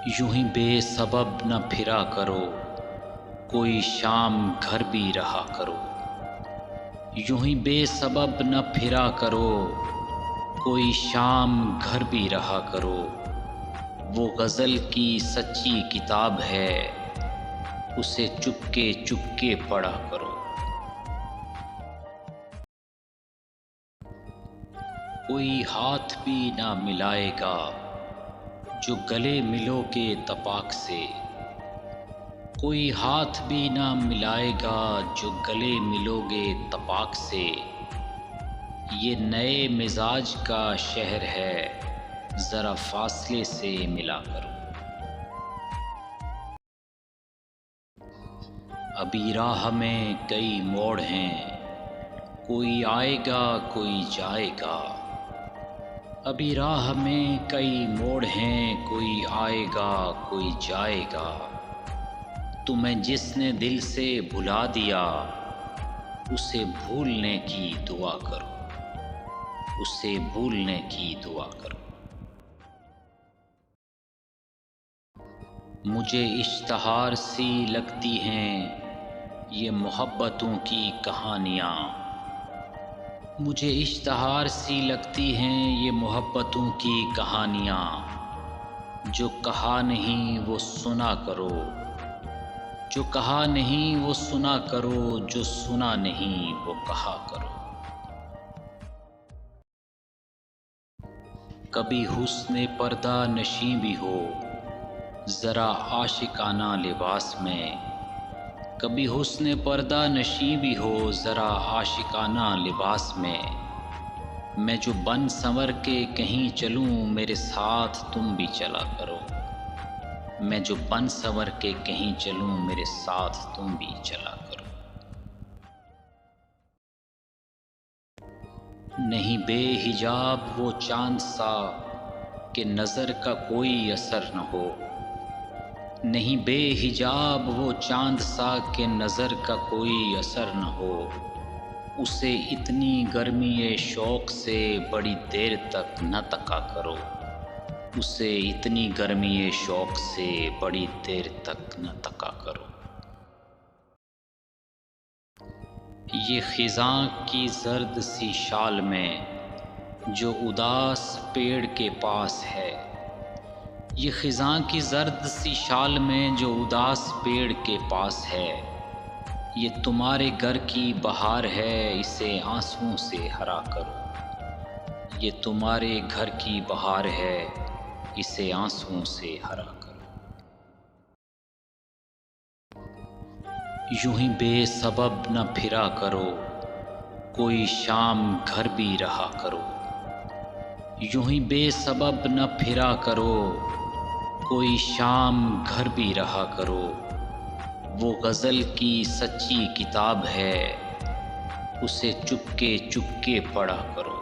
یوں ہی بے سبب نہ پھرا کرو، کوئی شام گھر بھی رہا کرو۔ یوں ہی بے سبب نہ پھرا کرو، کوئی شام گھر بھی رہا کرو۔ وہ غزل کی سچی کتاب ہے، اسے چپکے چپکے پڑھا کرو۔ کوئی ہاتھ بھی نہ ملائے گا جو گلے ملو گے تپاک سے۔ کوئی ہاتھ بھی نہ ملائے گا جو گلے ملو گے تپاک سے۔ یہ نئے مزاج کا شہر ہے، ذرا فاصلے سے ملا کرو۔ ابھی راہ میں کئی موڑ ہیں، کوئی آئے گا کوئی جائے گا۔ ابھی راہ میں کئی موڑ ہیں، کوئی آئے گا کوئی جائے گا۔ تمہیں جس نے دل سے بھلا دیا، اسے بھولنے کی دعا کرو، اسے بھولنے کی دعا کرو۔ مجھے اشتہار سی لگتی ہیں یہ محبتوں کی کہانیاں۔ مجھے اشتہار سی لگتی ہیں یہ محبتوں کی کہانیاں۔ جو کہا نہیں وہ سنا کرو، جو کہا نہیں وہ سنا کرو، جو سنا نہیں وہ کہا کرو۔ کبھی حسن پردہ نشیں بھی ہو ذرا عاشقانہ لباس میں۔ کبھی حسن پردہ نشیں بھی ہو ذرا عاشقانہ لباس میں۔ میں جو بن سنور کے کہیں چلوں میرے ساتھ تم بھی چلا کرو۔ میں جو بن سنور کے کہیں چلوں میرے ساتھ تم بھی چلا کرو۔ نہیں بے حجاب وہ چاند سا کہ نظر کا کوئی اثر نہ ہو۔ نہیں بے حجاب وہ چاند سا کہ نظر کا کوئی اثر نہ ہو۔ اسے اتنی گرمی شوق سے بڑی دیر تک نہ تکا کرو۔ اسے اتنی گرمی شوق سے بڑی دیر تک نہ تکا کرو۔ یہ خزاں کی زرد سی شال میں جو اداس پیڑ کے پاس ہے۔ یہ خزاں کی زرد سی شال میں جو اداس پیڑ کے پاس ہے۔ یہ تمہارے گھر کی بہار ہے، اسے آنسوؤں سے ہرا کرو۔ یہ تمہارے گھر کی بہار ہے، اسے آنسوؤں سے ہرا کرو۔ یوں ہی بے سبب نہ پھرا کرو، کوئی شام گھر بھی رہا کرو۔ یوں ہی بے سبب نہ پھرا کرو، کوئی شام گھر بھی رہا کرو۔ وہ غزل کی سچی کتاب ہے، اسے چپکے چپکے پڑھا کرو۔